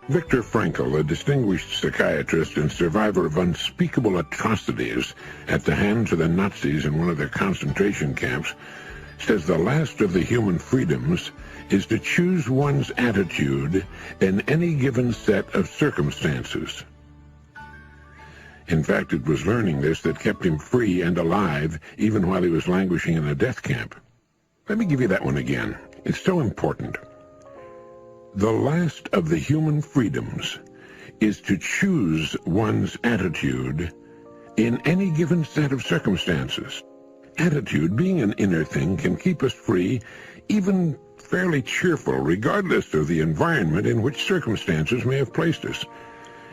Viktor Frankl, a distinguished psychiatrist and survivor of unspeakable atrocities at the hands of the Nazis in one of their concentration camps, says the last of the human freedoms is to choose one's attitude in any given set of circumstances. In fact, it was learning this that kept him free and alive even while he was languishing in a death camp. Let me give you that one again. It's so important. The last of the human freedoms is to choose one's attitude in any given set of circumstances. Attitude, being an inner thing, can keep us free, even fairly cheerful, regardless of the environment in which circumstances may have placed us.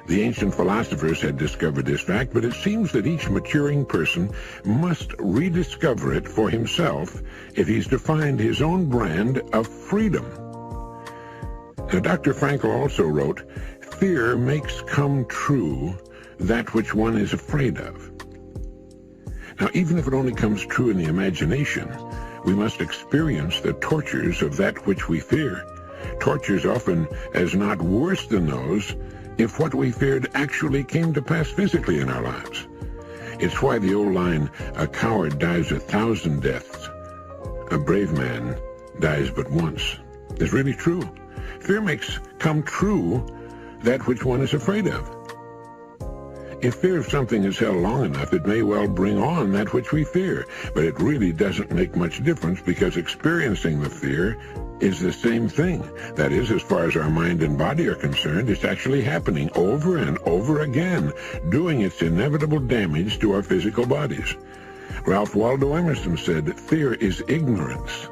The ancient philosophers had discovered this fact, but it seems that each maturing person must rediscover it for himself if he's to find his own brand of freedom. Now, Dr. Frankl also wrote, "Fear makes come true that which one is afraid of." Now, even if it only comes true in the imagination, we must experience the tortures of that which we fear. Tortures often as not worse than those if what we feared actually came to pass physically in our lives. It's why the old line, "A coward dies 1,000 deaths. A brave man dies but once," is really true. Fear makes come true that which one is afraid of. If fear of something is held long enough, it may well bring on that which we fear, but it really doesn't make much difference because experiencing the fear is the same thing. That is, as far as our mind and body are concerned, it's actually happening over and over again, doing its inevitable damage to our physical bodies. Ralph Waldo Emerson said, "Fear is ignorance."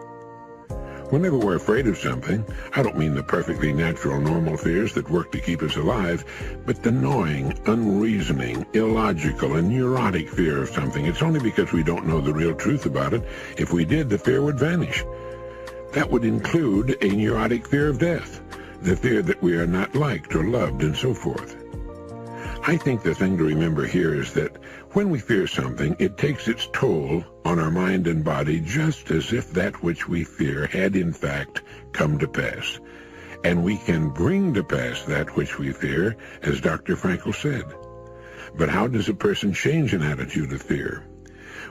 Whenever we're afraid of something, I don't mean the perfectly natural, normal fears that work to keep us alive, but the gnawing, unreasoning, illogical, and neurotic fear of something. It's only because we don't know the real truth about it. If we did, the fear would vanish. That would include a neurotic fear of death, the fear that we are not liked or loved, and so forth. I think the thing to remember here is that when we fear something, it takes its toll on our mind and body just as if that which we fear had in fact come to pass. And we can bring to pass that which we fear, as Dr. Frankl said. But how does a person change an attitude of fear?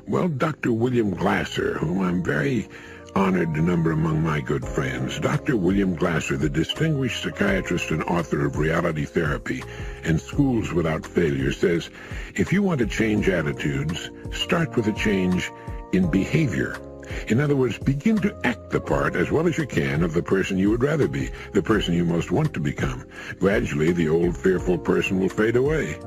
Well, Dr. William Glasser, whom I'm very honored to number among my good friends, Dr. William Glasser, the distinguished psychiatrist and author of Reality Therapy and Schools Without Failure, says, if you want to change attitudes, start with a change in behavior. In other words, begin to act the part as well as you can of the person you would rather be, the person you most want to become. Gradually, the old fearful person will fade away.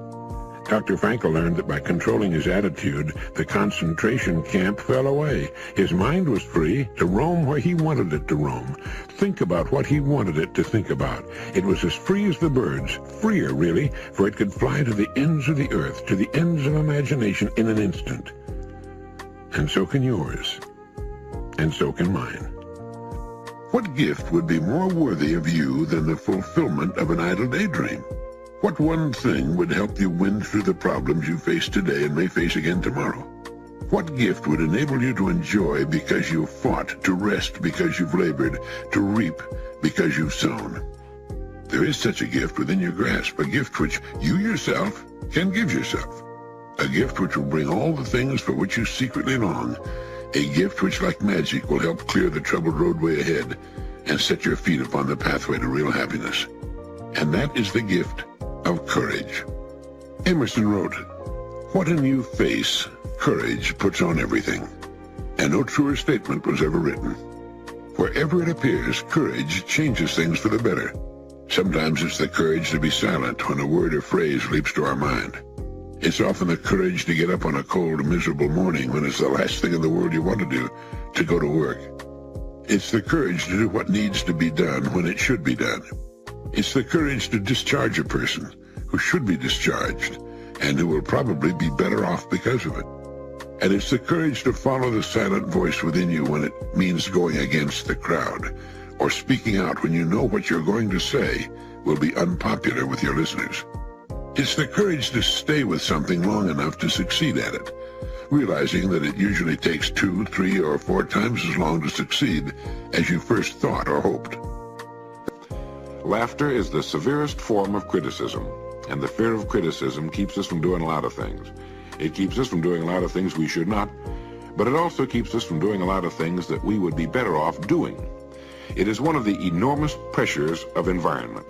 Dr. Frankl learned that by controlling his attitude, the concentration camp fell away. His mind was free to roam where he wanted it to roam, think about what he wanted it to think about. It was as free as the birds, freer, really, for it could fly to the ends of the earth, to the ends of imagination in an instant. And so can yours. And so can mine. What gift would be more worthy of you than the fulfillment of an idle daydream? What one thing would help you win through the problems you face today and may face again tomorrow? What gift would enable you to enjoy because you've fought, to rest because you've labored, to reap because you've sown? There is such a gift within your grasp, a gift which you yourself can give yourself, a gift which will bring all the things for which you secretly long, a gift which, like magic, will help clear the troubled roadway ahead and set your feet upon the pathway to real happiness. And that is the gift of courage. Emerson wrote, "What a new face courage puts on everything." And no truer statement was ever written. Wherever it appears, courage changes things for the better. Sometimes it's the courage to be silent when a word or phrase leaps to our mind. It's often the courage to get up on a cold, miserable morning when it's the last thing in the world you want to do, to go to work. It's the courage to do what needs to be done when it should be done. It's the courage to discharge a person who should be discharged and who will probably be better off because of it. And it's the courage to follow the silent voice within you when it means going against the crowd, or speaking out when you know what you're going to say will be unpopular with your listeners. It's the courage to stay with something long enough to succeed at it, realizing that it usually takes 2, 3, or 4 times as long to succeed as you first thought or hoped. Laughter is the severest form of criticism, and the fear of criticism keeps us from doing a lot of things. It keeps us from doing a lot of things we should not, but it also keeps us from doing a lot of things that we would be better off doing. It is one of the enormous pressures of environment.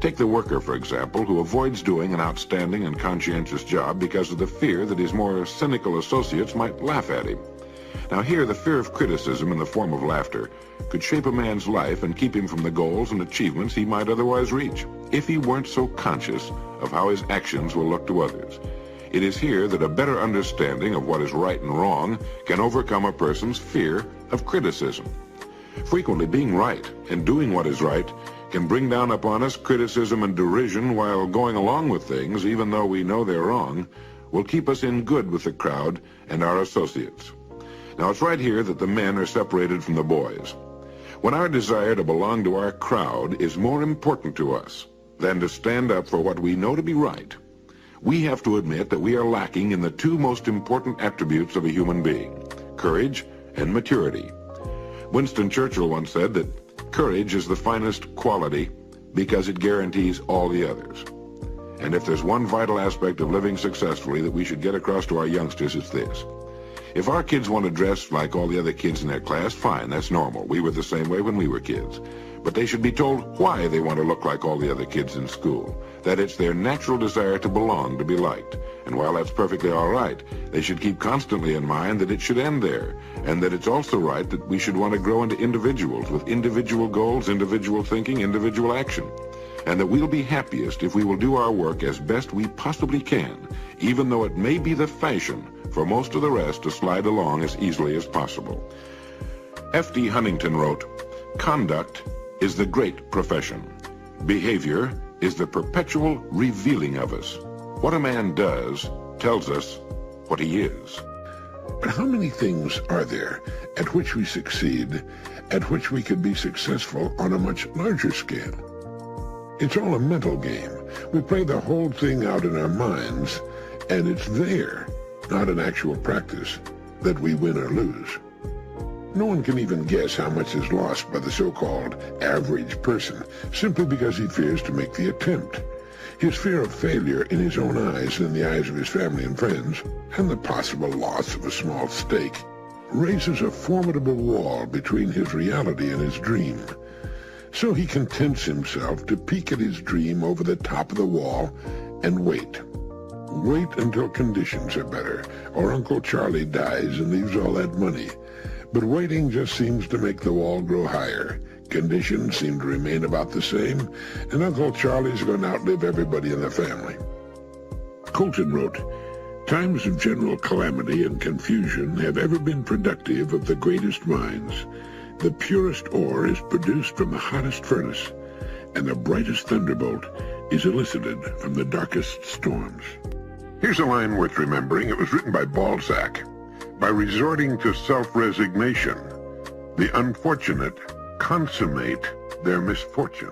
Take the worker, for example, who avoids doing an outstanding and conscientious job because of the fear that his more cynical associates might laugh at him. Now here, the fear of criticism in the form of laughter could shape a man's life and keep him from the goals and achievements he might otherwise reach, if he weren't so conscious of how his actions will look to others. It is here that a better understanding of what is right and wrong can overcome a person's fear of criticism. Frequently, being right and doing what is right can bring down upon us criticism and derision while going along with things, even though we know they're wrong, will keep us in good with the crowd and our associates. Now, it's right here that the men are separated from the boys. When our desire to belong to our crowd is more important to us than to stand up for what we know to be right, we have to admit that we are lacking in the two most important attributes of a human being, courage and maturity. Winston Churchill once said that courage is the finest quality because it guarantees all the others. And if there's one vital aspect of living successfully that we should get across to our youngsters, it's this. If our kids want to dress like all the other kids in their class, fine, that's normal. We were the same way when we were kids. But they should be told why they want to look like all the other kids in school. That it's their natural desire to belong, to be liked. And while that's perfectly all right, they should keep constantly in mind that it should end there, and that it's also right that we should want to grow into individuals with individual goals, individual thinking, individual action. And that we'll be happiest if we will do our work as best we possibly can, even though it may be the fashion for most of the rest to slide along as easily as possible. F.D. Huntington wrote, "Conduct is the great profession. Behavior is the perpetual revealing of us. What a man does tells us what he is." But how many things are there at which we succeed, at which we could be successful on a much larger scale? It's all a mental game. We play the whole thing out in our minds, and it's there, not in actual practice, that we win or lose. No one can even guess how much is lost by the so-called average person simply because he fears to make the attempt. His fear of failure in his own eyes and in the eyes of his family and friends, and the possible loss of a small stake, raises a formidable wall between his reality and his dream. So he contents himself to peek at his dream over the top of the wall and wait. Wait until conditions are better, or Uncle Charlie dies and leaves all that money. But waiting just seems to make the wall grow higher. Conditions seem to remain about the same, and Uncle Charlie's going to outlive everybody in the family. Colton wrote, "Times of general calamity and confusion have ever been productive of the greatest minds. The purest ore is produced from the hottest furnace, and the brightest thunderbolt is elicited from the darkest storms." Here's a line worth remembering. It was written by Balzac. "By resorting to self-resignation, the unfortunate consummate their misfortune."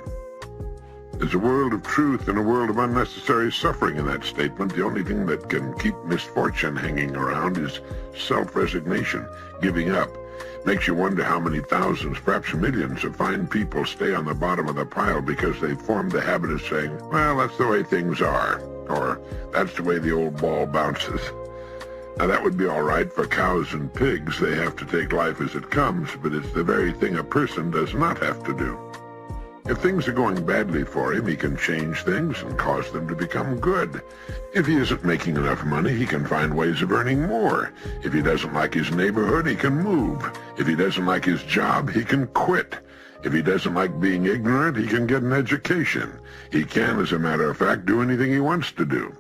There's a world of truth and a world of unnecessary suffering in that statement. The only thing that can keep misfortune hanging around is self-resignation, giving up. Makes you wonder how many thousands, perhaps millions, of fine people stay on the bottom of the pile because they've formed the habit of saying, "Well, that's the way things are," or "That's the way the old ball bounces." Now, that would be all right for cows and pigs. They have to take life as it comes, but it's the very thing a person does not have to do. If things are going badly for him, he can change things and cause them to become good. If he isn't making enough money, he can find ways of earning more. If he doesn't like his neighborhood, he can move. If he doesn't like his job, he can quit. If he doesn't like being ignorant, he can get an education. He can, as a matter of fact, do anything he wants to do.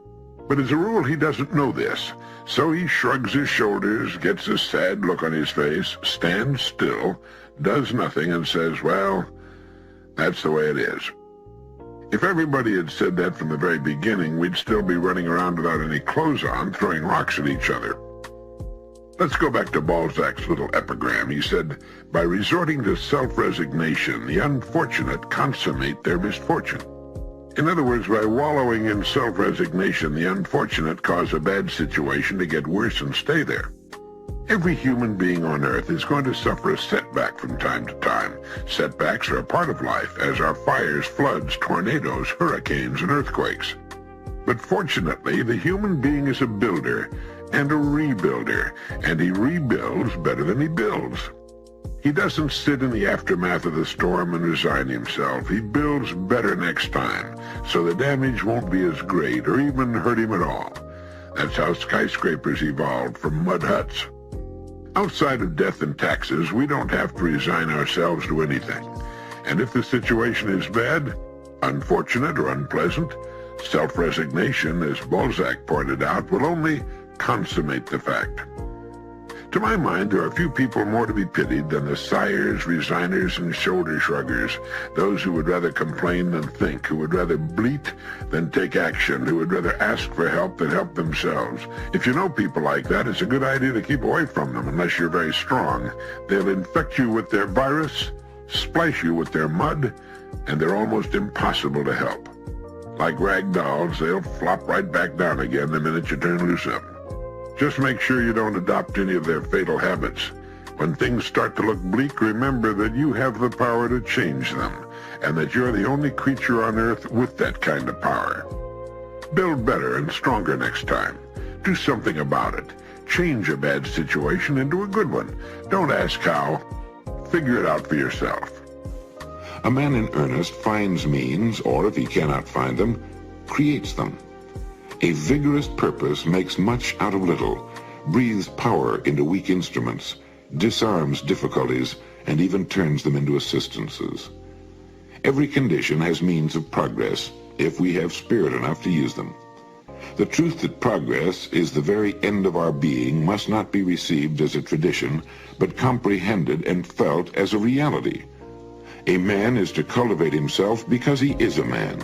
But as a rule, he doesn't know this. So he shrugs his shoulders, gets a sad look on his face, stands still, does nothing, and says, "Well, that's the way it is." If everybody had said that from the very beginning, we'd still be running around without any clothes on, throwing rocks at each other. Let's go back to Balzac's little epigram. He said, "By resorting to self-resignation, the unfortunate consummate their misfortune." In other words, by wallowing in self-resignation, the unfortunate cause a bad situation to get worse and stay there. Every human being on Earth is going to suffer a setback from time to time. Setbacks are a part of life, as are fires, floods, tornadoes, hurricanes, and earthquakes. But fortunately, the human being is a builder and a rebuilder, and he rebuilds better than he builds. He doesn't sit in the aftermath of the storm and resign himself. He builds better next time, so the damage won't be as great or even hurt him at all. That's how skyscrapers evolved from mud huts. Outside of death and taxes, we don't have to resign ourselves to anything. And if the situation is bad, unfortunate, or unpleasant, self-resignation, as Balzac pointed out, will only consummate the fact. To my mind, there are few people more to be pitied than the sighers, resigners, and shoulder-shruggers, those who would rather complain than think, who would rather bleat than take action, who would rather ask for help than help themselves. If you know people like that, it's a good idea to keep away from them unless you're very strong. They'll infect you with their virus, splash you with their mud, and they're almost impossible to help. Like rag dolls, they'll flop right back down again the minute you turn loose of them. Just make sure you don't adopt any of their fatal habits. When things start to look bleak, remember that you have the power to change them, and that you're the only creature on Earth with that kind of power. Build better and stronger next time. Do something about it. Change a bad situation into a good one. Don't ask how. Figure it out for yourself. A man in earnest finds means, or if he cannot find them, creates them. A vigorous purpose makes much out of little, breathes power into weak instruments, disarms difficulties, and even turns them into assistances. Every condition has means of progress, if we have spirit enough to use them. The truth that progress is the very end of our being must not be received as a tradition, but comprehended and felt as a reality. A man is to cultivate himself because he is a man.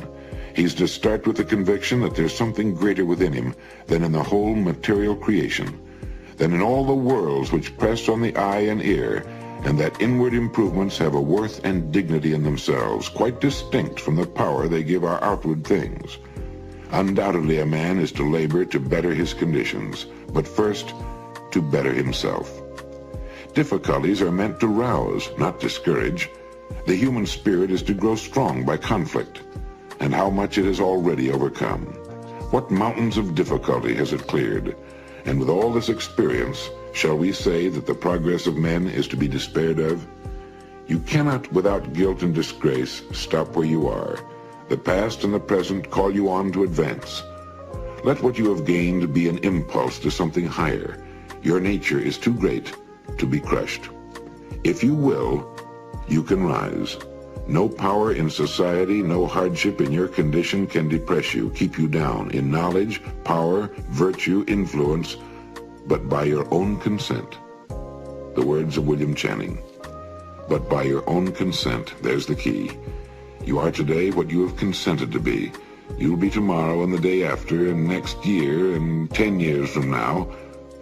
He's to start with the conviction that there's something greater within him than in the whole material creation, than in all the worlds which press on the eye and ear, and that inward improvements have a worth and dignity in themselves, quite distinct from the power they give our outward things. Undoubtedly, a man is to labor to better his conditions, but first, to better himself. Difficulties are meant to rouse, not discourage. The human spirit is to grow strong by conflict, and how much it has already overcome. What mountains of difficulty has it cleared? And with all this experience, shall we say that the progress of men is to be despaired of? You cannot, without guilt and disgrace, stop where you are. The past and the present call you on to advance. Let what you have gained be an impulse to something higher. Your nature is too great to be crushed. If you will, you can rise. No power in society, no hardship in your condition can depress you, keep you down in knowledge, power, virtue, influence, but by your own consent. The words of William Channing. But by your own consent, there's the key. You are today what you have consented to be. You'll be tomorrow and the day after and next year and 10 years from now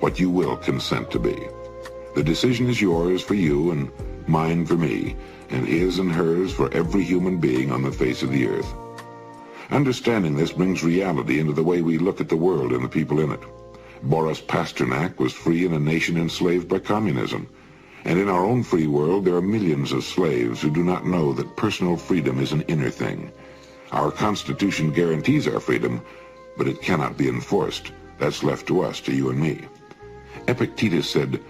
what you will consent to be. The decision is yours for you and mine for me, and his and hers for every human being on the face of the earth. Understanding this brings reality into the way we look at the world and the people in it. Boris Pasternak was free in a nation enslaved by communism. And in our own free world, there are millions of slaves who do not know that personal freedom is an inner thing. Our Constitution guarantees our freedom, but it cannot be enforced. That's left to us, to you and me. Epictetus said,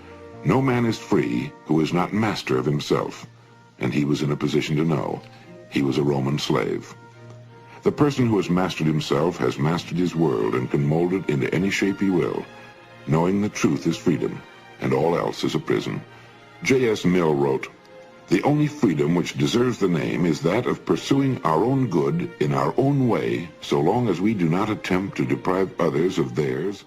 "No man is free who is not master of himself." And he was in a position to know. He was a Roman slave. The person who has mastered himself has mastered his world and can mold it into any shape he will. Knowing the truth is freedom, and all else is a prison. J.S. Mill wrote, "The only freedom which deserves the name is that of pursuing our own good in our own way, so long as we do not attempt to deprive others of theirs."